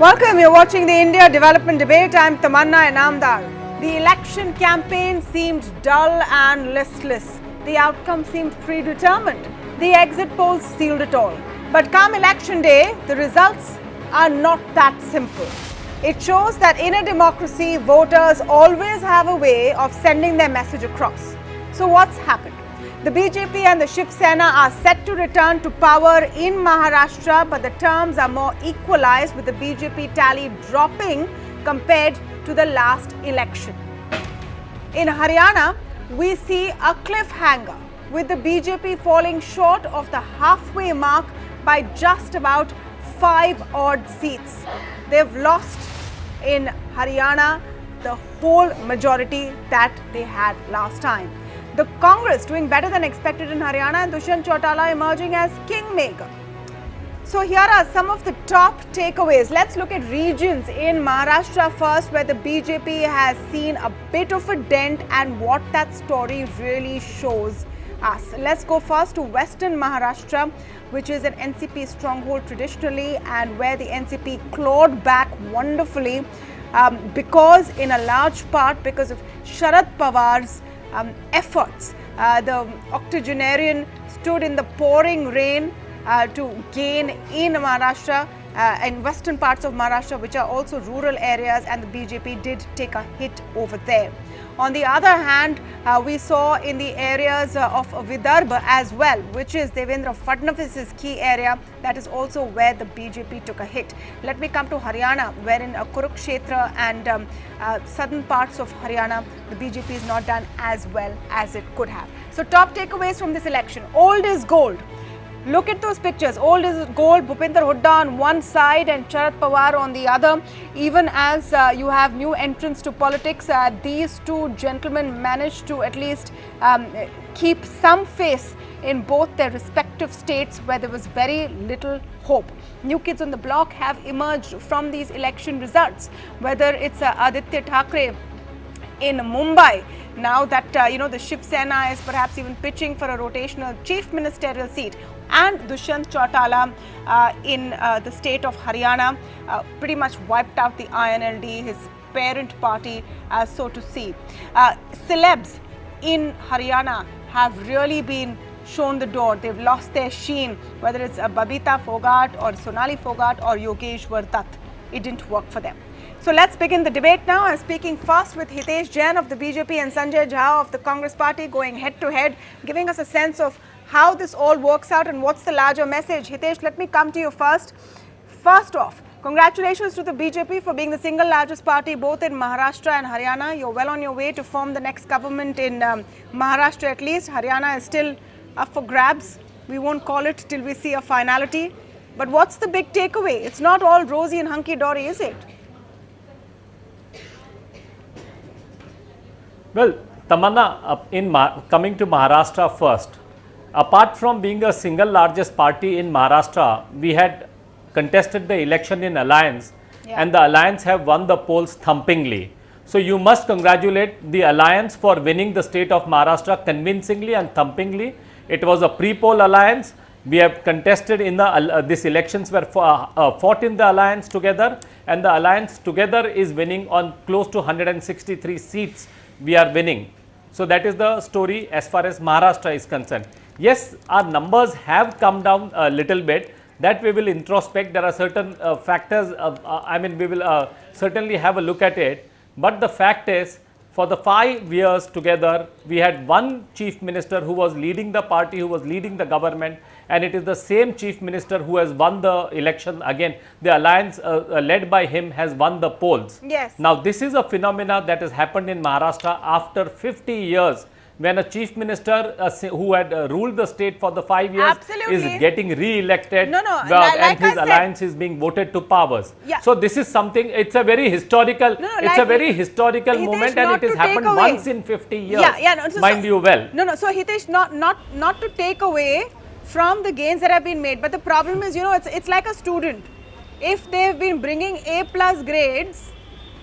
Welcome, you're watching the India Development Debate. I'm Tamanna Inamdar. The election campaign seemed dull and listless. The outcome seemed predetermined. The exit polls sealed it all. But come election day, the results are not that simple. It shows that in a democracy, voters always have a way of sending their message across. So what's happened? The BJP and the Shiv Sena are set to return to power in Maharashtra, but the terms are more equalized, with the BJP tally dropping compared to the last election. In Haryana, we see a cliffhanger, with the BJP falling short of the halfway mark by just about 5 odd seats. They've lost in Haryana the whole majority that they had last time. The Congress doing better than expected in Haryana, and Dushyant Chautala emerging as kingmaker. So here are some of the top takeaways. Let's look at regions in Maharashtra first, where the BJP has seen a bit of a dent and what that story really shows us. Let's go first to Western Maharashtra, which is an NCP stronghold traditionally, and where the NCP clawed back wonderfully because in a large part because of Sharad Pawar's efforts. The octogenarian stood in the pouring rain to gain in Maharashtra and western parts of Maharashtra, which are also rural areas, and the BJP did take a hit over there. On the other hand, we saw in the areas of Vidarbha as well, which is Devendra Fadnavis's key area. That is also where the BJP took a hit. Let me come to Haryana, wherein Kurukshetra and southern parts of Haryana, the BJP is not done as well as it could have. So top takeaways from this election: old is gold. Look at those pictures. Old is gold, Bhupinder Hooda on one side and Sharad Pawar on the other. Even as you have new entrants to politics, these two gentlemen managed to at least keep some face in both their respective states where there was very little hope. New kids on the block have emerged from these election results, whether it's Aditya Thackeray in Mumbai. Now that the Shiv Sena is perhaps even pitching for a rotational chief ministerial seat, and Dushyant Chautala in the state of Haryana pretty much wiped out the INLD, his parent party, so to see. Celebs in Haryana have really been shown the door. They've lost their sheen, whether it's Babita Phogat or Sonali Phogat or Yogeshwar Dutt. It didn't work for them. So let's begin the debate now. I'm speaking first with Hitesh Jain of the BJP and Sanjay Jha of the Congress party, going head to head, giving us a sense of how this all works out and what's the larger message. Hitesh, let me come to you first. First off, congratulations to the BJP for being the single largest party both in Maharashtra and Haryana. You're well on your way to form the next government in Maharashtra at least. Haryana is still up for grabs. We won't call it till we see a finality. But what's the big takeaway? It's not all rosy and hunky-dory, is it? Well, Tamanna, coming to Maharashtra first, apart from being a single largest party in Maharashtra, we had contested the election in alliance, and the alliance have won the polls thumpingly. So you must congratulate the alliance for winning the state of Maharashtra convincingly and thumpingly. It was a pre-poll alliance. We have contested in the these elections were fought in the alliance together, and the alliance together is winning on close to 163 seats. We are winning. So that is the story as far as Maharashtra is concerned. Yes, our numbers have come down a little bit. That we will introspect. There are certain factors, we will certainly have a look at it. But the fact is, for the 5 years together, we had one chief minister who was leading the party, who was leading the government, and it is the same chief minister who has won the election again. The alliance led by him has won the polls. Yes. Now, this is a phenomena that has happened in Maharashtra after 50 years. When a chief minister who had ruled the state for the 5 years is getting re-elected, and his alliance is being voted to powers. Yeah. So this is something, it's a very historical, a very historical moment, and it has happened once in 50 years, mind you well. So Hitesh, not to take away from the gains that have been made, but the problem is, it's like a student. If they've been bringing A+ grades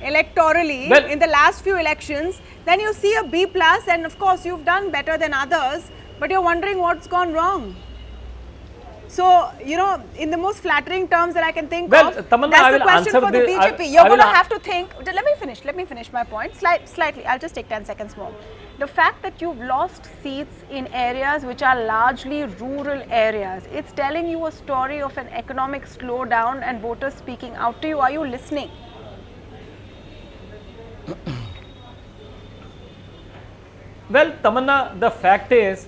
electorally in the last few elections, then you see a B+, and of course you've done better than others, but you're wondering what's gone wrong. So, you know, in the most flattering terms that I can think Well, of, Tamanna, that's I the will question answer for the this- BJP. You're I will going to a- have to think. Let me finish my point slightly. I'll just take 10 seconds more. The fact that you've lost seats in areas which are largely rural areas, it's telling you a story of an economic slowdown and voters speaking out to you. Are you listening? Well, Tamanna, the fact is,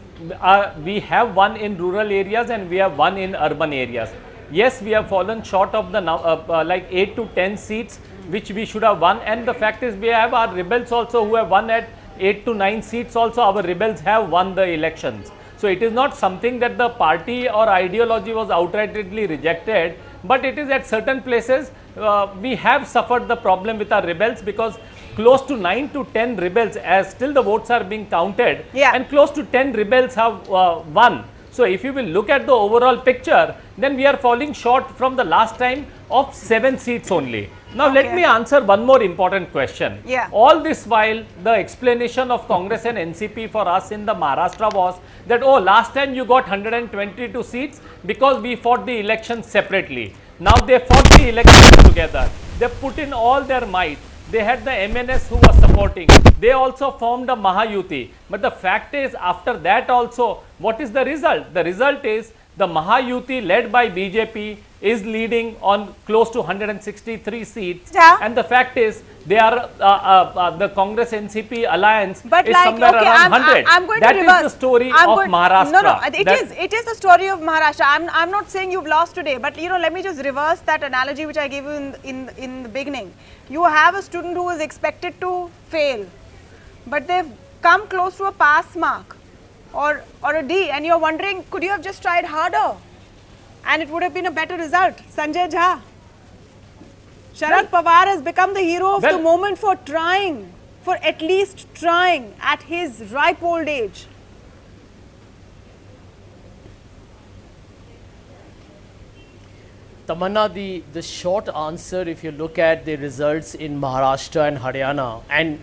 we have won in rural areas and we have won in urban areas. Yes, we have fallen short of the like 8 to 10 seats which we should have won, and the fact is we have our rebels also who have won at 8 to 9 seats also. Our rebels have won the elections. So it is not something that the party or ideology was outrightly rejected, but it is at certain places we have suffered the problem with our rebels, because close to 9 to 10 rebels, as still the votes are being counted, Yeah. and close to 10 rebels have won. So if you will look at the overall picture, then we are falling short from the last time of 7 seats only. Now let Okay. me answer one more important question. Yeah. All this while, the explanation of Congress and NCP for us in the Maharashtra was that, oh, last time you got 122 seats because we fought the elections separately. Now they fought the elections together. They put in all their might. They had the MNS who was supporting. They also formed a Mahayuti. But the fact is, after that also, what is the result? The result is the Mahayuti led by BJP is leading on close to 163 seats. Yeah. And the fact is, they are the Congress NCP alliance But is like, somewhere okay, around 100. I'm going That to is reverse. the story I'm of going- Maharashtra. No, it That- is. It is the story of Maharashtra. I'm not saying you've lost today, but you know, let me just reverse that analogy which I gave you in the beginning. You have a student who is expected to fail, but they've come close to a pass mark or a D, and you're wondering, could you have just tried harder, and it would have been a better result. Sanjay Jha. Sharad Pawar has become the hero of the Well- moment for trying, for at least trying at his ripe old age. Tamanna, the short answer, if you look at the results in Maharashtra and Haryana, and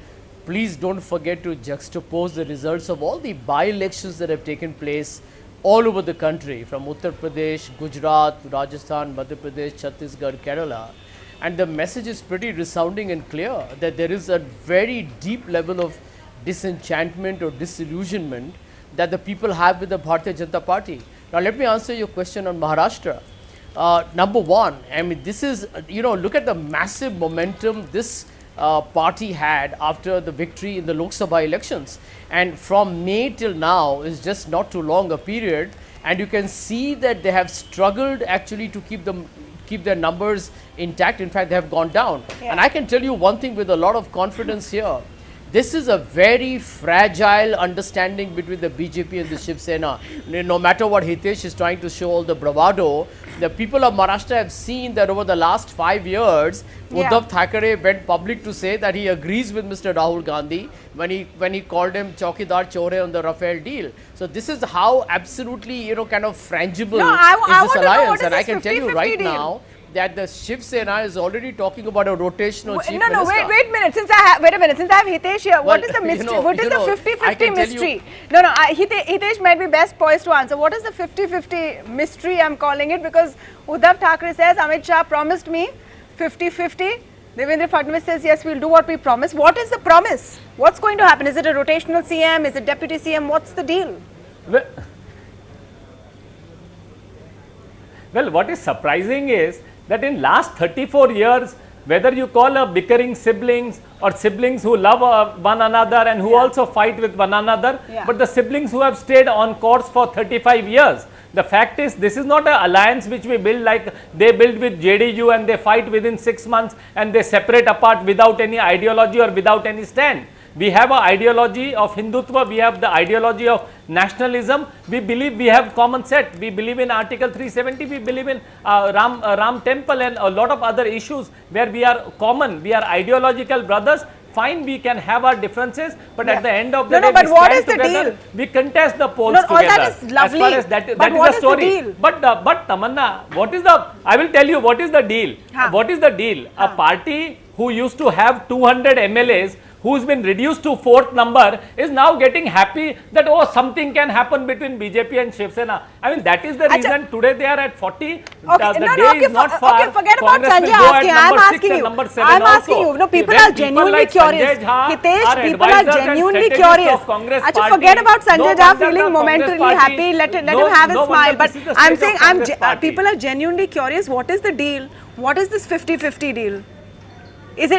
please don't forget to juxtapose the results of all the by-elections that have taken place all over the country, from Uttar Pradesh, Gujarat, Rajasthan, Madhya Pradesh, Chhattisgarh, Kerala. And the message is pretty resounding and clear that there is a very deep level of disenchantment or disillusionment that the people have with the Bharatiya Janata Party. Now, let me answer your question on Maharashtra. Number one, I mean, this is, look at the massive momentum this party had after the victory in the Lok Sabha elections. And from May till now is just not too long a period. And you can see that they have struggled actually to keep their numbers intact. In fact, they have gone down. Yeah. And I can tell you one thing with a lot of confidence here. This is a very fragile understanding between the BJP and the Shiv Sena. No matter what Hitesh is trying to show all the bravado, the people of Maharashtra have seen that over the last 5 years, Yeah. Uddhav Thackeray went public to say that he agrees with Mr. Rahul Gandhi when he called him Chaukidar Chore on the Rafale deal. So this is how absolutely, kind of frangible No, I is want this to know what alliance. is And I this can tell you 50-50 right deal? now that the Shiv Sena is already talking about a rotational chief No, minister. wait a minute. Since I have Hitesh here, what is the mystery? What is the 50-50 I can tell you- mystery? Hitesh might be best poised to answer. What is the 50-50 mystery, I'm calling it? Because Uddhav Thackeray says, Amit Shah promised me 50-50. Devendra Fadnavis says, yes, we'll do what we promise. What is the promise? What's going to happen? Is it a rotational CM? Is it deputy CM? What's the deal? Well, what is surprising is that in last 34 years, whether you call a bickering siblings or siblings who love one another and who also fight with one another, Yeah. but the siblings who have stayed on course for 35 years. The fact is, this is not an alliance which we build like they build with JDU and they fight within 6 months and they separate apart without any ideology or without any stand. We have an ideology of Hindutva, we have the ideology of nationalism, we believe we have common set, we believe in Article 370, we believe in Ram temple and a lot of other issues where we are common, we are ideological brothers. Fine, we can have our differences, but Yeah. at the end of the No, day, but we what stand is the together, deal? we contest the polls No, all together. that is lovely, As far as that but is what the is the story. deal? But Tamanna, what is the? I will tell you what is the deal. Huh. What is the deal? A party who used to have 200 MLAs who's been reduced to 4th number, is now getting happy that, oh, something can happen between BJP and Shiv Sena. I mean, that is the reason today they are at 40. Okay, The day is not far. Okay, forget about Congress Sanjay will go asking. at I'm number 6 asking and you. number 7 I'm also. asking you. No, people When are genuinely like curious. Sanjay Jha Hitesh, are people are advisors and genuinely strategists curious. of Congress Achha, party, forget about Sanjay no Jha wonder feeling the Congress momentarily party- happy. Let him have his no smile. wonder But this is the I'm state saying, of Congress party. people are genuinely curious. What is the deal? What is this 50-50 deal? Is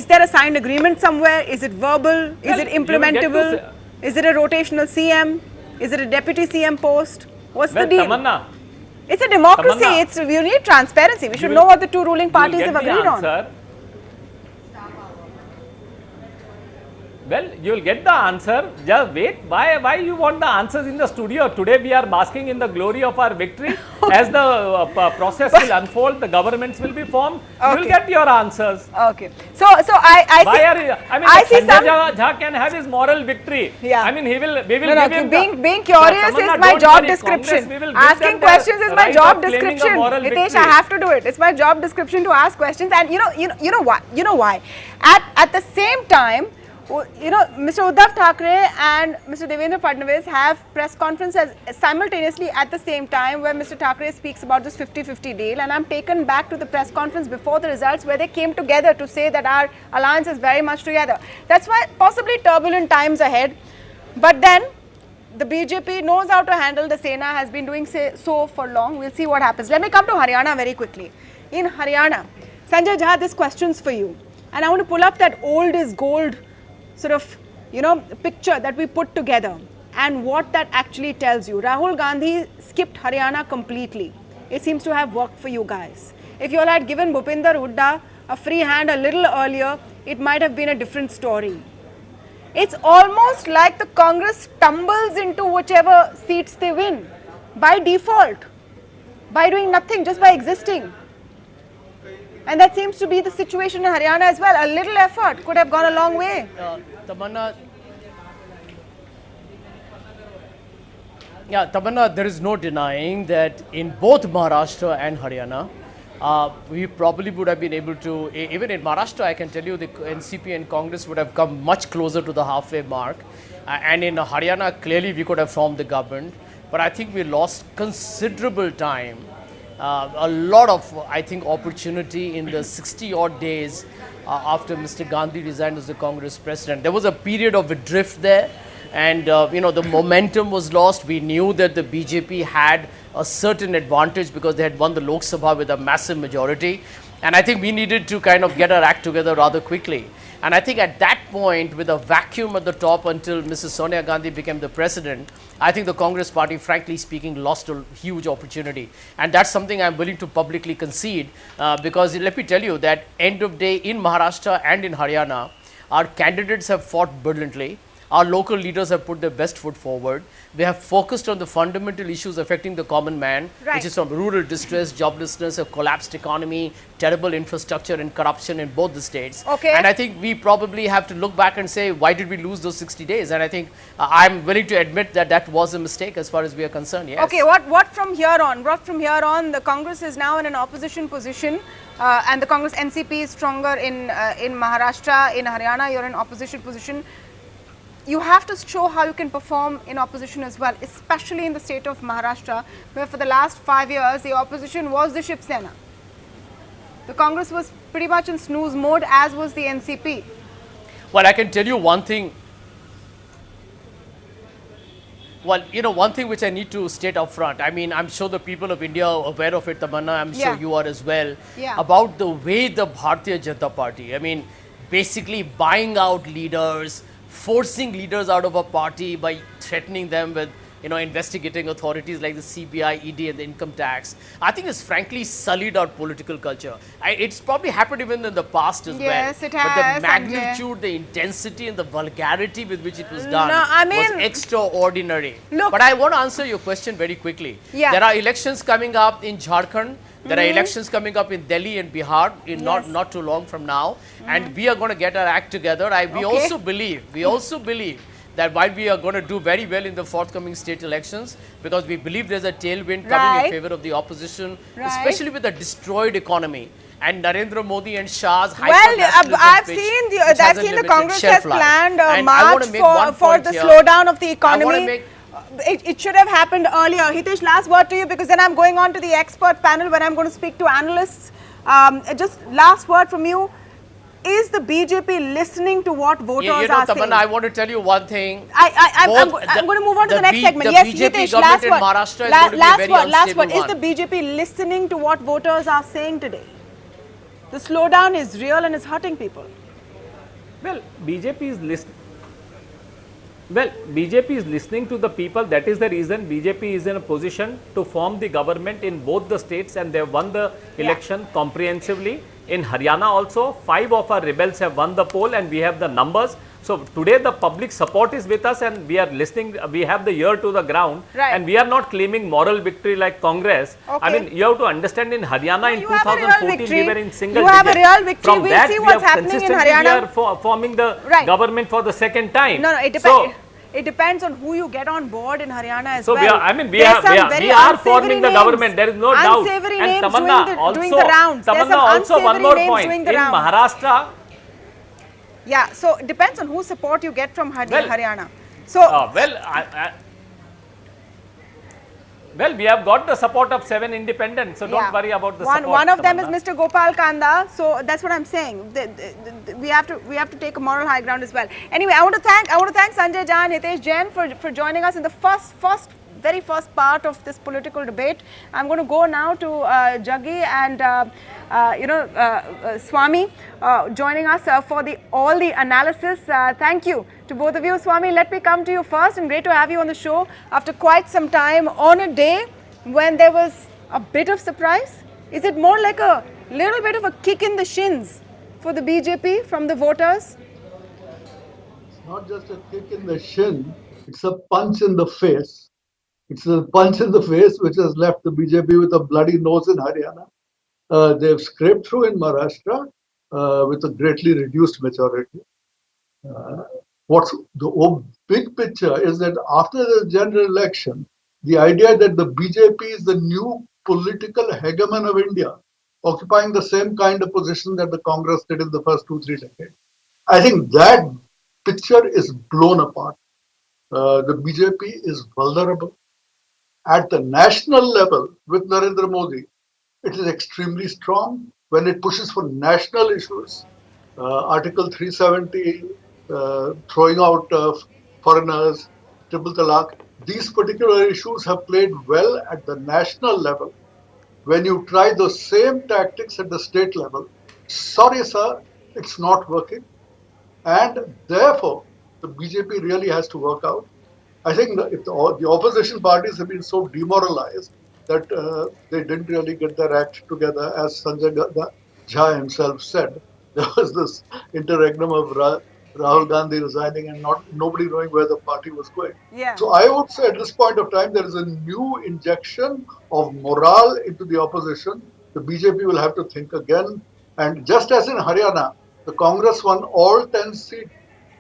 there a signed agreement somewhere? Is it verbal? Is it Well, you will get to implementable? Is it a rotational CM? Is it a deputy CM post? What's the Well, deal? Tamanna, It's a democracy. Tamanna, You need transparency. We should will- know what the two ruling you will parties get have the agreed on. answer. Well, you will get the answer. Just wait. Why you want the answers in the studio? Today we are basking in the glory of our victory. As the process will unfold, the governments will be formed. You will Okay. get your answers. Okay. So I Why see. are you, I mean, I see Sanjay Jha can have his moral victory. Yeah. I mean, we will No, give him being curious Tamanna, is my don't job worry, description. Congress, we will give Asking them the questions is my right job of claiming a description. moral Hitesh, victory. I have to do it. It's my job description to ask questions. And you know why? You know why? At the same time, Mr. Uddhav Thackeray and Mr. Devendra Fadnavis have press conferences simultaneously at the same time where Mr. Thackeray speaks about this 50-50 deal, and I'm taken back to the press conference before the results where they came together to say that our alliance is very much together. That's why possibly turbulent times ahead, but then the BJP knows how to handle the Sena, has been doing so for long. We'll see what happens. Let me come to Haryana very quickly. In Haryana, Sanjay Jha, this question's for you, and I want to pull up that old is gold sort of, picture that we put together and what that actually tells you. Rahul Gandhi skipped Haryana completely. It seems to have worked for you guys. If you all had given Bhupinder Hooda a free hand a little earlier, it might have been a different story. It's almost like the Congress stumbles into whichever seats they win by default, by doing nothing, just by existing. And that seems to be the situation in Haryana as well. A little effort could have gone a long way. Tamanna, there is no denying that in both Maharashtra and Haryana, we probably would have been able to, even in Maharashtra, I can tell you the NCP and Congress would have come much closer to the halfway mark. And in Haryana, clearly we could have formed the government. But I think we lost considerable time. A lot of, I think, opportunity in the 60 odd days after Mr. Gandhi resigned as the Congress president. There was a period of a drift there, and the momentum was lost. We knew that the BJP had a certain advantage because they had won the Lok Sabha with a massive majority, and I think we needed to kind of get our act together rather quickly. And I think at that point, with a vacuum at the top until Mrs. Sonia Gandhi became the president, I think the Congress party, frankly speaking, lost a huge opportunity. And that's something I'm willing to publicly concede because let me tell you that end of day in Maharashtra and in Haryana, our candidates have fought brilliantly. Our local leaders have put their best foot forward. They have focused on the fundamental issues affecting the common man, which is from rural distress, joblessness, a collapsed economy, terrible infrastructure and corruption in both the states. Okay. And I think we probably have to look back and say, why did we lose those 60 days? And I think I'm willing to admit that that was a mistake as far as we are concerned, yes. Okay, what from here on? What from here on? The Congress is now in an opposition position and the Congress NCP is stronger in Maharashtra. In Haryana, you're in opposition position. You have to show how you can perform in opposition as well, especially in the state of Maharashtra, where for the last 5 years, the opposition was the Shiv Sena. The Congress was pretty much in snooze mode, as was the NCP. Well, I can tell you one thing. Well, one thing which I need to state up front, I mean, I'm sure the people of India are aware of it, Tamanna, I'm sure you are as well, about the way the Bharatiya Janata Party, I mean, basically buying out leaders, forcing leaders out of a party by threatening them with, investigating authorities like the CBI, ED and the income tax. I think it's frankly sullied our political culture. It's probably happened even in the past as well. Yes, it But has, the magnitude, the intensity and the vulgarity with which it was done was extraordinary. Look, but I want to answer your question very quickly. Yeah. There are elections coming up in Jharkhand. There are elections coming up in Delhi and Bihar in not too long from now, and we are going to get our act together. We also believe that while we are going to do very well in the forthcoming state elections, because we believe there's a tailwind coming Right. in favor of the opposition, Right. especially with a destroyed economy. And Narendra Modi and Shah's Well, hyper-nationalism, I've which seen has I've a seen the limited Congress shelf has life. planned a And I wanna march make one for point the here. slowdown of the I wanna economy. make- It should have happened earlier. Hitesh, last word to you, because then I'm going on to the expert panel when I'm going to speak to analysts. Just last word from you. Is the BJP listening to what voters You know, are saying? Tamanna, I want to tell you one thing. I'm Both going to move on to the next segment. The Yes, BJP Hitesh, government last in word. Maharashtra is going to be a Last very word, last unstable word. Is one. the BJP listening to what voters are saying today? The slowdown is real and is hurting people. Well, BJP is listening. Well, BJP is listening to the people. That is the reason BJP is in a position to form the government in both the states, and they have won the election comprehensively. In Haryana also, 5 of our rebels have won the poll, and we have the numbers. So today the public support is with us, and we are listening. We have the ear to the ground, Right. and we are not claiming moral victory like Congress. I Okay. mean, you have to understand, in Haryana in you have a real 2014 victory. we were in single You have a digit. real victory. From We'll that, see we what's have happening in consistently Haryana. we are forming the Right. government for the second time. No, it depends. So, It depends on who you get on board in Haryana as so well. we are, I mean, we There's are, some we are, very we are unsavory forming the names. government. There is no doubt. Unsavory And names Tamanna doing the rounds. There's Tamanna some also one unsavory more names point. doing the In rounds. Maharashtra, Yeah, so it depends on whose support you get from Well, Haryana. So, well, we have got the support of 7 independents, so don't yeah. worry about the one, support. One of them is Tamanna. Mr. Gopal Kanda. So that's what I'm saying. We have to take a moral high ground as well. Anyway, I want to thank Sanjay Jan, Hitesh Jain for joining us in the very first part of this political debate. I'm going to go now to Jaggi and Swami joining us for all the analysis. Thank you to both of you. Swami, let me come to you first, and great to have you on the show after quite some time on a day when there was a bit of surprise. Is it more like a little bit of a kick in the shins for the BJP from the voters? It's not just a kick in the shin, it's a punch in the face. It's a punch in the face which has left the BJP with a bloody nose in Haryana. They've scraped through in Maharashtra with a greatly reduced majority. What's the big picture is that after the general election, the idea that the BJP is the new political hegemon of India, occupying the same kind of position that the Congress did in the first 2-3 decades, I think that picture is blown apart. The BJP is vulnerable. At the national level, with Narendra Modi, it is extremely strong when it pushes for national issues. Article 370, throwing out foreigners, triple talaq. These particular issues have played well at the national level. When you try the same tactics at the state level, sorry, sir, it's not working. And therefore, the BJP really has to work out. I think if the opposition parties have been so demoralized that they didn't really get their act together, as Sanjay Jha himself said. There was this interregnum of Rahul Gandhi resigning and nobody knowing where the party was going. Yeah. So I would say at this point of time, there is a new injection of morale into the opposition. The BJP will have to think again. And just as in Haryana, the Congress won all 10 seats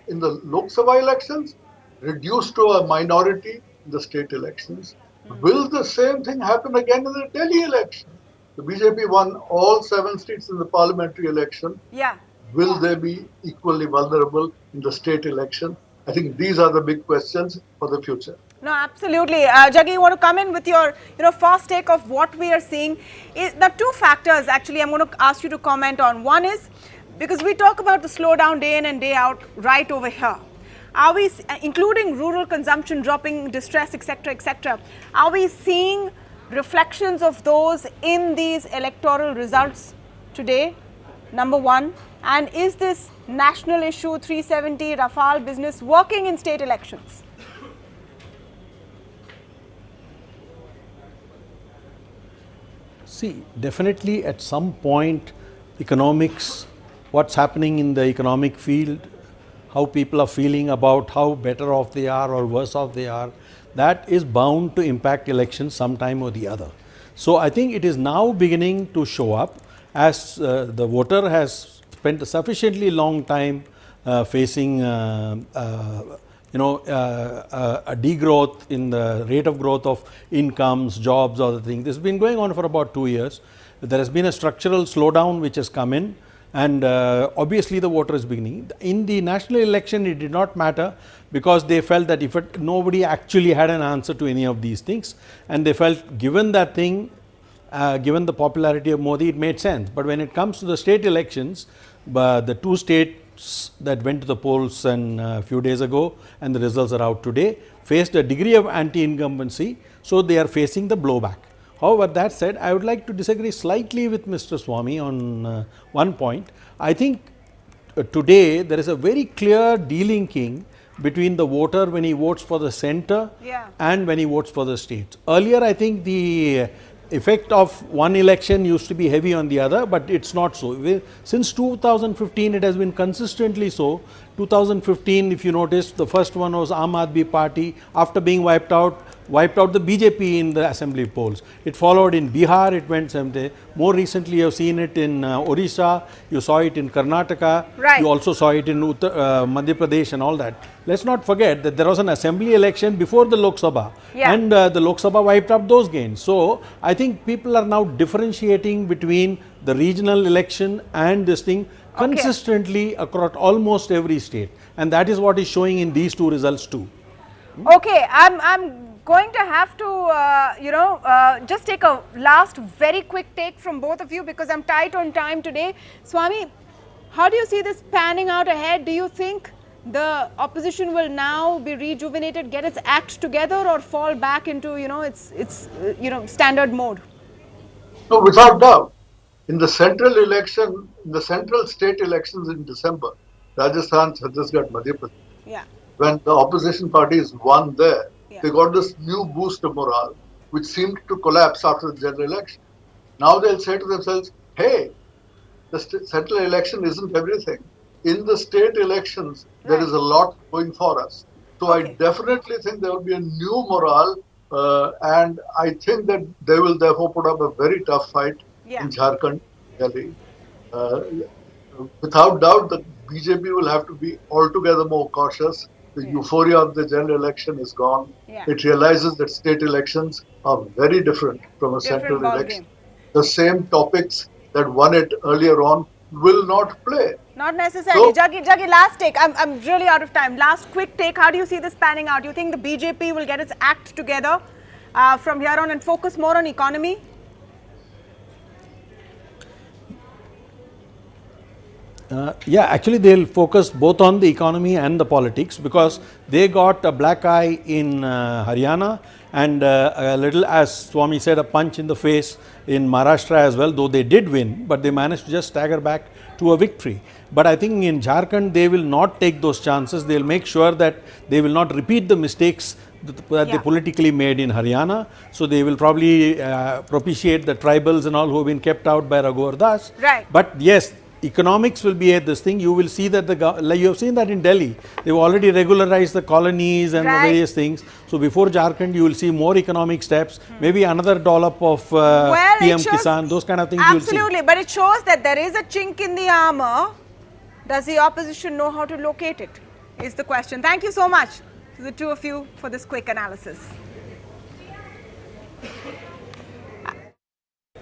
in the Lok Sabha elections, reduced to a minority in the state elections. Will the same thing happen again in the Delhi election? The BJP won all 7 seats in the parliamentary election. Yeah. Will they be equally vulnerable in the state election? I think these are the big questions for the future. No, absolutely. Jaggi, you want to come in with your first take of what we are seeing? There are 2 factors actually I'm going to ask you to comment on. One is, because we talk about the slowdown day in and day out right over here. Are we, including rural consumption dropping, distress, etc., are we seeing reflections of those in these electoral results today? Number one. And is this national issue 370 Rafale business working in state elections? See, definitely at some point, economics, what's happening in the economic field, how people are feeling about how better off they are or worse off they are, that is bound to impact elections sometime or the other. So I think it is now beginning to show up as the voter has spent a sufficiently long time facing a degrowth in the rate of growth of incomes, jobs, other things. This has been going on for about 2 years. There has been a structural slowdown which has come in, and obviously the voter is beginning. In the national election, it did not matter because they felt that nobody actually had an answer to any of these things, and they felt given that thing, given the popularity of Modi, it made sense. But when it comes to the state elections, the two states that went to the polls a few days ago, and the results are out today, faced a degree of anti-incumbency, so they are facing the blowback. However, that said, I would like to disagree slightly with Mr. Swami on one point. I think today there is a very clear delinking between the voter when he votes for the centre and when he votes for the states. Earlier, I think the effect of one election used to be heavy on the other, but it's not so. Since 2015, it has been consistently so. 2015, if you notice, the first one was Aam Aadmi Party. After being wiped out the BJP in the assembly polls. It followed in Bihar, it went someday. More recently, you have seen it in Odisha, you saw it in Karnataka, you also saw it in Madhya Pradesh and all that. Let's not forget that there was an assembly election before the Lok Sabha, and the Lok Sabha wiped up those gains. So, I think people are now differentiating between the regional election and this thing consistently across almost every state, and that is what is showing in these two results too. Okay, I'm going to have to, just take a last very quick take from both of you because I'm tight on time today. Swami, how do you see this panning out ahead? Do you think the opposition will now be rejuvenated, get its act together, or fall back into, its standard mode? No, without doubt. In the central election, in the central state elections in December, Rajasthan, Chhattisgarh, Madhya Pradesh, when the opposition parties won there, they got this new boost of morale, which seemed to collapse after the general election. Now they'll say to themselves, hey, the central election isn't everything. In the state elections, there is a lot going for us. So I definitely think there will be a new morale, and I think that they will therefore put up a very tough fight in Jharkhand, Delhi. Without doubt, the BJP will have to be altogether more cautious. The euphoria of the general election is gone. It realizes that state elections are very different from a central election. The same topics that won it earlier on will not play. Not necessarily. So, Jaggi, last take. I'm really out of time. Last quick take. How do you see this panning out? Do you think the BJP will get its act together from here on and focus more on economy? Actually they'll focus both on the economy and the politics because they got a black eye in Haryana and a little, as Swami said, a punch in the face in Maharashtra as well, though they did win, but they managed to just stagger back to a victory. But I think in Jharkhand they will not take those chances. They'll make sure that they will not repeat the mistakes that they politically made in Haryana. So they will probably propitiate the tribals and all who have been kept out by Raghuvar Das. But yes, economics will be at this thing. You will see that like you have seen that in Delhi, they've already regularized the colonies and various things. So before Jharkhand, you will see more economic steps, maybe another dollop of PM Kisan, those kind of things. Absolutely, but it shows that there is a chink in the armor. Does the opposition know how to locate it? Is the question. Thank you so much to the two of you for this quick analysis.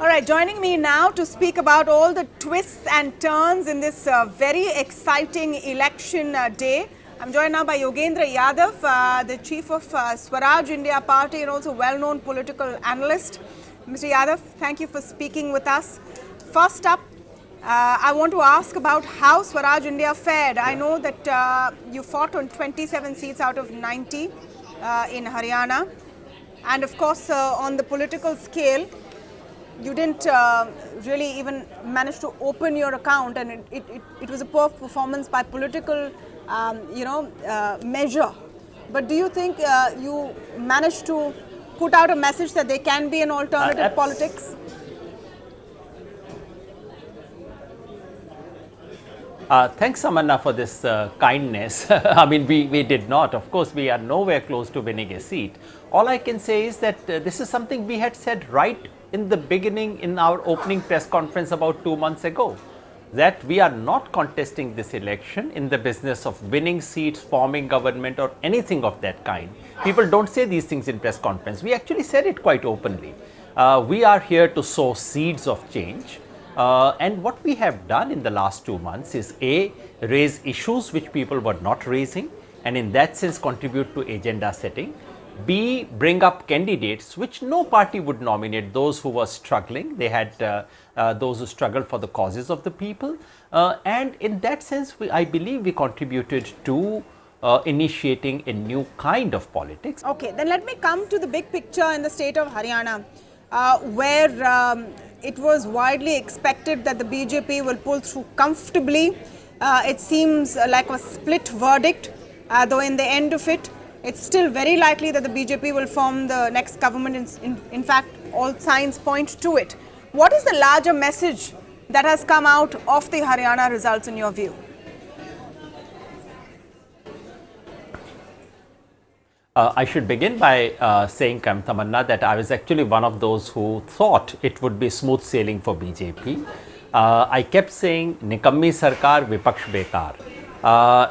All right, joining me now to speak about all the twists and turns in this very exciting election day. I'm joined now by Yogendra Yadav, the chief of Swaraj India Party and also well-known political analyst. Mr. Yadav, thank you for speaking with us. First up, I want to ask about how Swaraj India fared. I know that you fought on 27 seats out of 90 in Haryana. And of course, on the political scale, you didn't really even manage to open your account, and it was a poor performance by political, measure. But do you think you managed to put out a message that there can be an alternative politics? Thanks, Amanna, for this kindness. I mean, we did not. Of course, we are nowhere close to winning a seat. All I can say is that this is something we had said right in the beginning in our opening press conference about 2 months ago. that we are not contesting this election in the business of winning seats, forming government or anything of that kind. People don't say these things in press conference. We actually said it quite openly. We are here to sow seeds of change. And what we have done in the last 2 months is A, raise issues which people were not raising, and in that sense contribute to agenda setting. B, bring up candidates which no party would nominate, those who were struggling. They had those who struggled for the causes of the people. And in that sense, I believe we contributed to initiating a new kind of politics. Okay, then let me come to the big picture in the state of Haryana, where it was widely expected that the BJP will pull through comfortably. It seems like a split verdict, though in the end of it, it's still very likely that the BJP will form the next government. In fact, all signs point to it. What is the larger message that has come out of the Haryana results in your view? I should begin by saying, Tamanna, that I was actually one of those who thought it would be smooth sailing for BJP. I kept saying, Nikammi Sarkar, Vipaksh Bekar.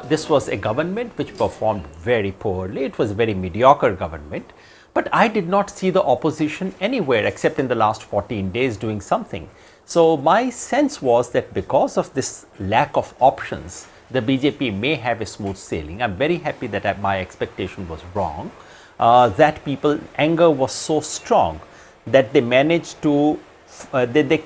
This was a government which performed very poorly. It was a very mediocre government. But I did not see the opposition anywhere except in the last 14 days doing something. So my sense was that because of this lack of options, the BJP may have a smooth sailing. I'm very happy that my expectation was wrong, that people's anger was so strong that they managed to, they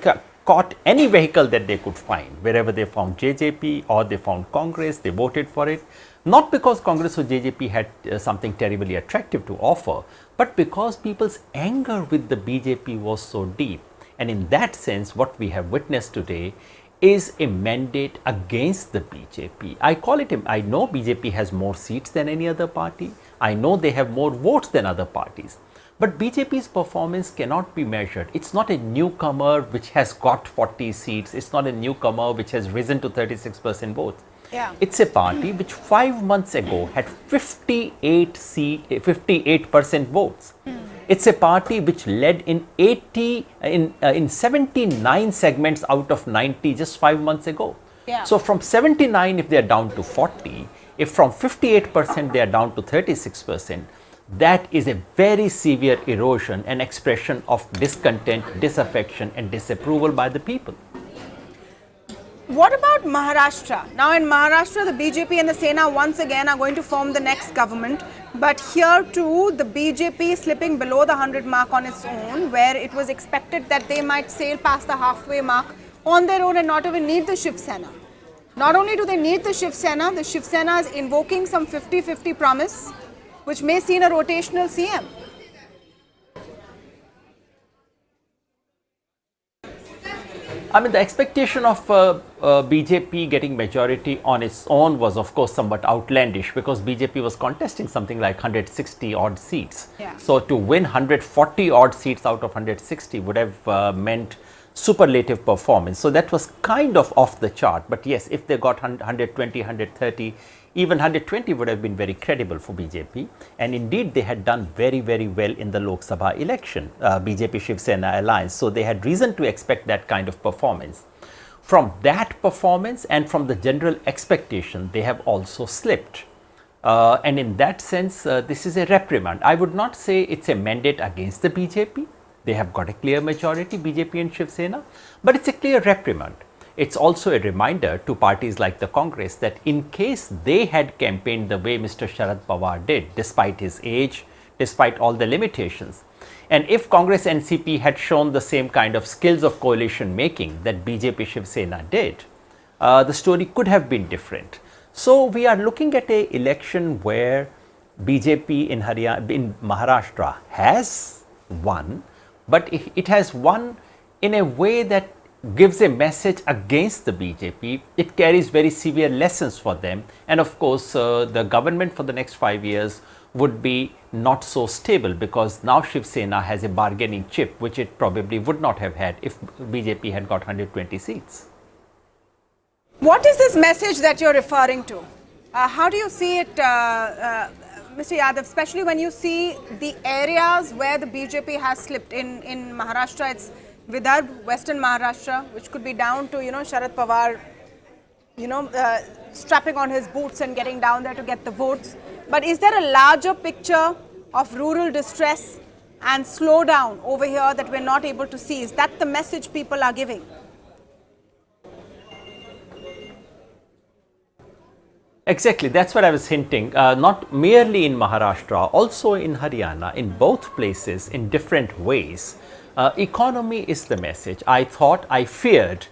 caught any vehicle that they could find. Wherever they found JJP or they found Congress, they voted for it. Not because Congress or JJP had something terribly attractive to offer, but because people's anger with the BJP was so deep. And in that sense, what we have witnessed today is a mandate against the BJP. I call it, I know BJP has more seats than any other party. I know they have more votes than other parties. But BJP's performance cannot be measured. It's not a newcomer which has got 40 seats. It's not a newcomer which has risen to 36% votes. Yeah. It's a party which 5 months ago had 58% votes. It's a party which led in 79 segments out of 90 just 5 months ago. Yeah. So from 79, if they are down to 40, if from 58% they are down to 36%, that is a very severe erosion and expression of discontent, disaffection and disapproval by the people. What about Maharashtra? Now in Maharashtra, the BJP and the Sena once again are going to form the next government. But here too, the BJP is slipping below the 100 mark on its own, where it was expected that they might sail past the halfway mark on their own and not even need the Shiv Sena. Not only do they need the Shiv Sena is invoking some 50-50 promise, which may see a rotational CM. I mean, the expectation of BJP getting majority on its own was of course somewhat outlandish, because BJP was contesting something like 160 odd seats. Yeah. So to win 140 odd seats out of 160 would have meant superlative performance. So that was kind of off the chart. But yes, if they got 120, 130, even 120 would have been very credible for BJP. And indeed, they had done very, very well in the Lok Sabha election, BJP Shiv Sena alliance. So they had reason to expect that kind of performance. From that performance and from the general expectation, they have also slipped. And in that sense, this is a reprimand. I would not say it's a mandate against the BJP. They have got a clear majority, BJP and Shiv Sena, but it's a clear reprimand. It's also a reminder to parties like the Congress that in case they had campaigned the way Mr. Sharad Pawar did, despite his age, despite all the limitations, and if Congress NCP had shown the same kind of skills of coalition making that BJP Shiv Sena did, the story could have been different. So we are looking at an election where BJP in Maharashtra has won, but it has won in a way that gives a message against the BJP. It carries very severe lessons for them. And of course, the government for the next 5 years would be not so stable, because now Shiv Sena has a bargaining chip, which it probably would not have had if BJP had got 120 seats. What is this message that you're referring to? How do you see it, Mr. Yadav, especially when you see the areas where the BJP has slipped? In Maharashtra, it's Vidarbha, Western Maharashtra, which could be down to, Sharad Pawar strapping on his boots and getting down there to get the votes. But is there a larger picture of rural distress and slowdown over here that we're not able to see? Is that the message people are giving? Exactly, that's what I was hinting. Not merely in Maharashtra, also in Haryana, in both places, in different ways. Economy is the message. I feared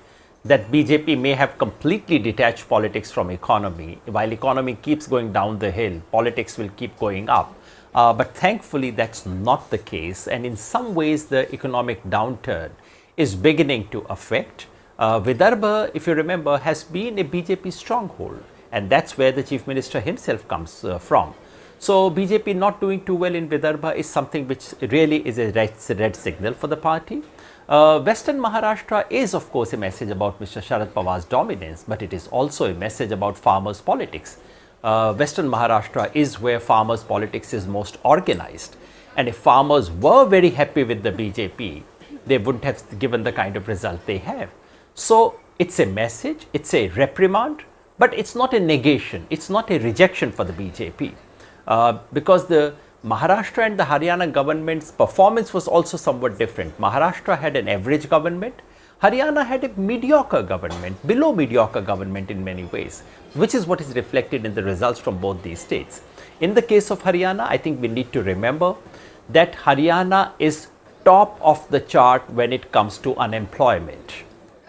that BJP may have completely detached politics from economy. While economy keeps going down the hill, politics will keep going up. But thankfully, that's not the case. And in some ways, the economic downturn is beginning to affect. Vidarbha, if you remember, has been a BJP stronghold. And that's where the Chief Minister himself comes from. So BJP not doing too well in Vidarbha is something which really is a red signal for the party. Western Maharashtra is of course a message about Mr. Sharad Pawar's dominance, but it is also a message about farmers' politics. Western Maharashtra is where farmers' politics is most organized. And if farmers were very happy with the BJP, they wouldn't have given the kind of result they have. So it's a message, it's a reprimand, but it's not a negation, it's not a rejection for the BJP. Because the Maharashtra and the Haryana government's performance was also somewhat different. Maharashtra had an average government, Haryana had a mediocre government, below mediocre government in many ways, which is what is reflected in the results from both these states. In the case of Haryana, I think we need to remember that Haryana is top of the chart when it comes to unemployment.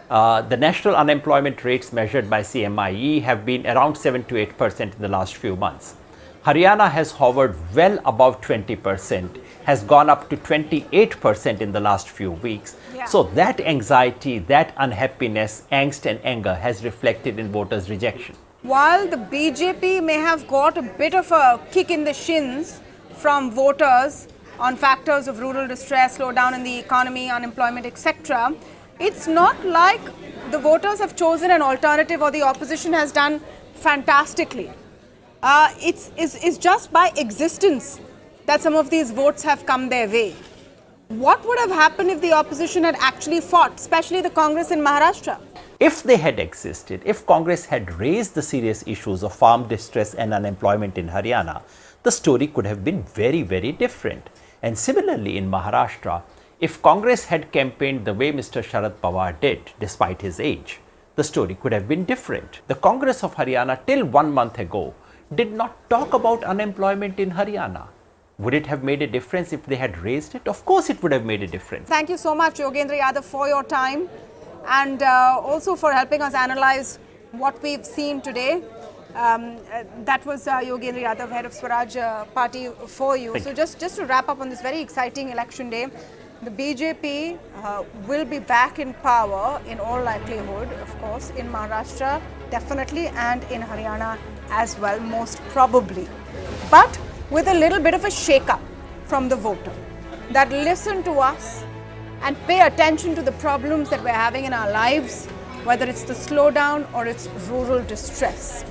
The national unemployment rates measured by CMIE have been around 7 to 8% in the last few months. Haryana has hovered well above 20%, has gone up to 28% in the last few weeks. Yeah. So that anxiety, that unhappiness, angst and anger has reflected in voters' rejection. While the BJP may have got a bit of a kick in the shins from voters on factors of rural distress, slowdown in the economy, unemployment, etc., it's not like the voters have chosen an alternative or the opposition has done fantastically. It's just by existence that some of these votes have come their way. What would have happened if the opposition had actually fought, especially the Congress in Maharashtra? If they had existed, if Congress had raised the serious issues of farm distress and unemployment in Haryana, the story could have been very, very different. And similarly in Maharashtra, if Congress had campaigned the way Mr. Sharad Pawar did, despite his age, the story could have been different. The Congress of Haryana till 1 month ago did not talk about unemployment in Haryana. Would it have made a difference if they had raised it? Of course it would have made a difference. Thank you so much, Yogendra Yadav, for your time and also for helping us analyze what we've seen today. That was Yogendra Yadav, head of Swaraj Party for you. So just to wrap up on this very exciting election day, the BJP will be back in power in all likelihood, of course, in Maharashtra, definitely, and in Haryana as well, most probably. But with a little bit of a shake-up from the voter that listen to us and pay attention to the problems that we're having in our lives, whether it's the slowdown or it's rural distress.